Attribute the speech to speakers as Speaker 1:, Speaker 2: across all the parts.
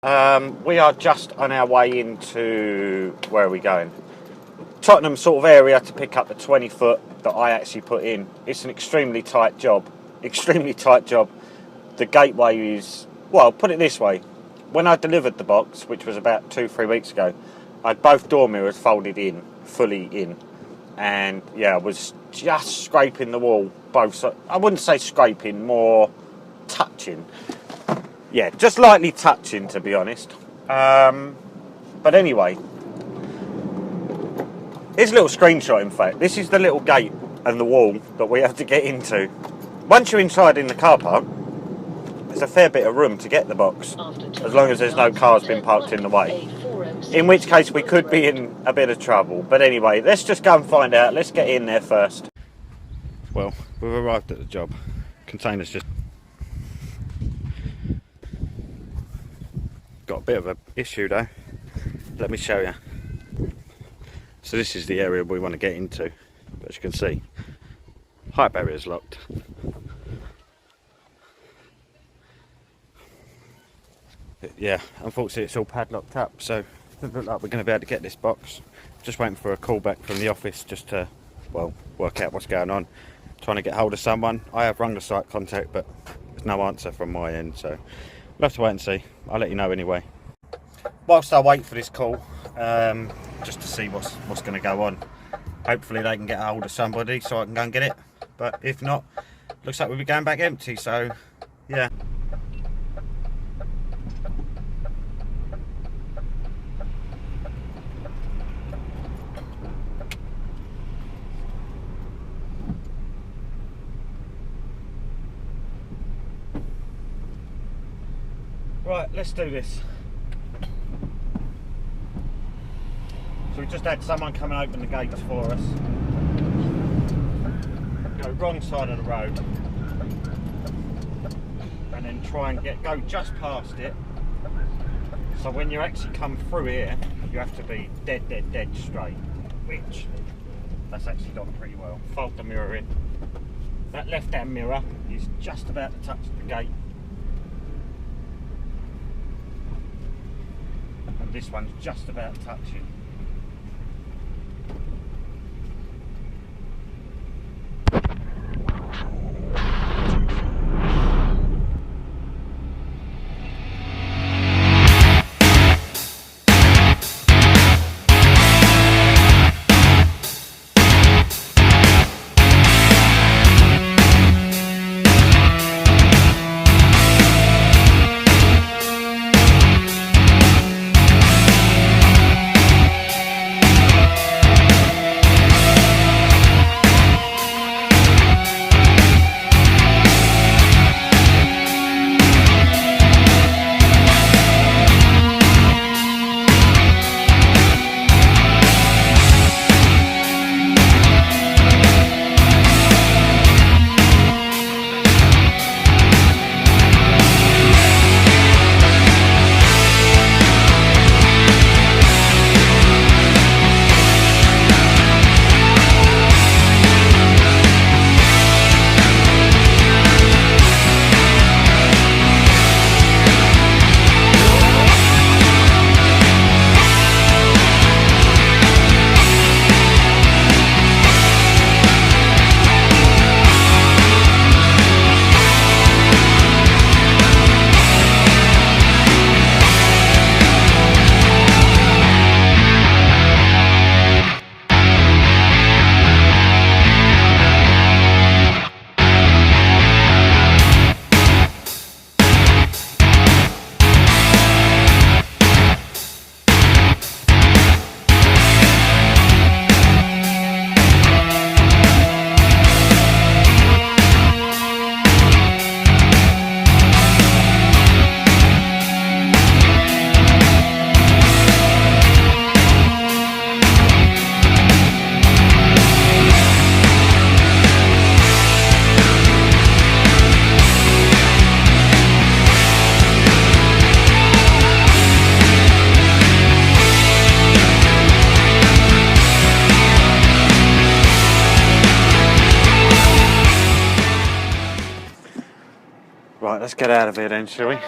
Speaker 1: We are just on our way into, where are we going? Tottenham sort of area to pick up the 20 foot that I actually put in. It's an extremely tight job. The gateway is, well, put it this way. When I delivered the box, which was about 2-3 weeks ago, I had both door mirrors folded in, fully in. And yeah, I was just scraping the wall, both. I wouldn't say scraping, more touching. Yeah, just lightly touching, to be honest. But anyway, here's a little screenshot, in fact. This is the little gate and the wall that we have to get into. Once you're inside in the car park, there's a fair bit of room to get the box, as long as there's no cars been parked in the way. In which case, we could be in a bit of trouble. But anyway, let's just go and find out. Let's get in there first. Well, we've arrived at the job. Container's just got a bit of an issue though. Let me show you. So this is the area we want to get into. As you can see, height barrier's locked. Yeah, unfortunately it's all padlocked up, so it doesn't look like we're going to be able to get this box. Just waiting for a call back from the office just to, well, work out what's going on. Trying to get hold of someone. I have rung the site contact, but there's no answer from my end, so we'll have to wait and see. I'll let you know anyway. Whilst I wait for this call, just to see what's going to go on. Hopefully they can get hold of somebody so I can go and get it. But if not, looks like we'll be going back empty, so yeah. Right, let's do this. So we just had someone come and open the gates for us. Go wrong side of the road. And then try and go just past it. So when you actually come through here, you have to be dead straight. Which, that's actually done pretty well. Fold the mirror in. That left-hand mirror is just about to touch the gate. This one's just about touching. Right, let's get out of here then, shall we?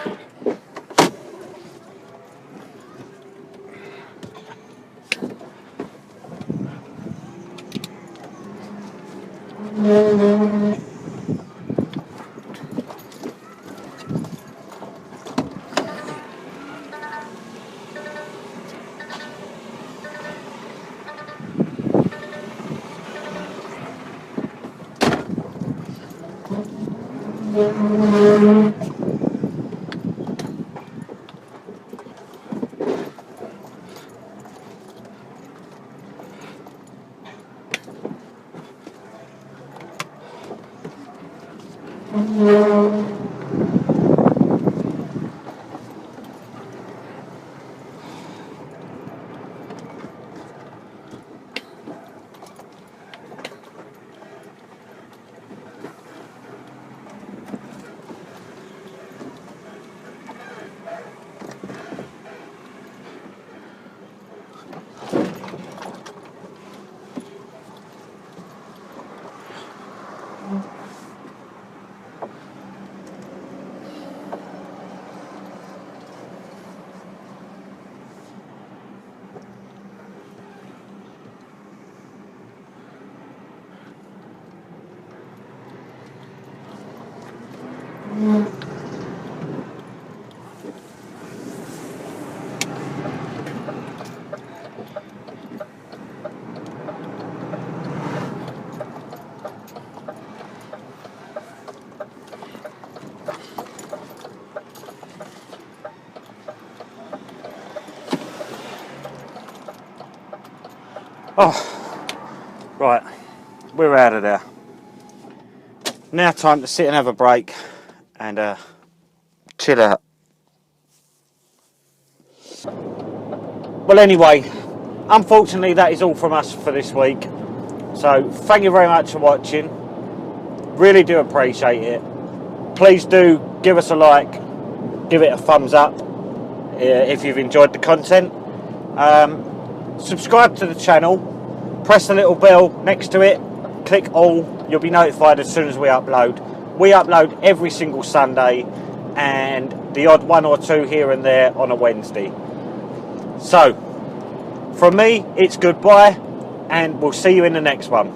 Speaker 1: Oh, right, we're out of there. Now time to sit and have a break and chill out. Well, anyway, unfortunately that is all from us for this week. So thank you very much for watching. Really do appreciate it. Please do give us a like, give it a thumbs up if you've enjoyed the content. Subscribe to the channel, press the little bell next to it, click all, you'll be notified as soon as we upload. We upload every single Sunday and the odd one or two here and there on a Wednesday. So, from me, it's goodbye and we'll see you in the next one.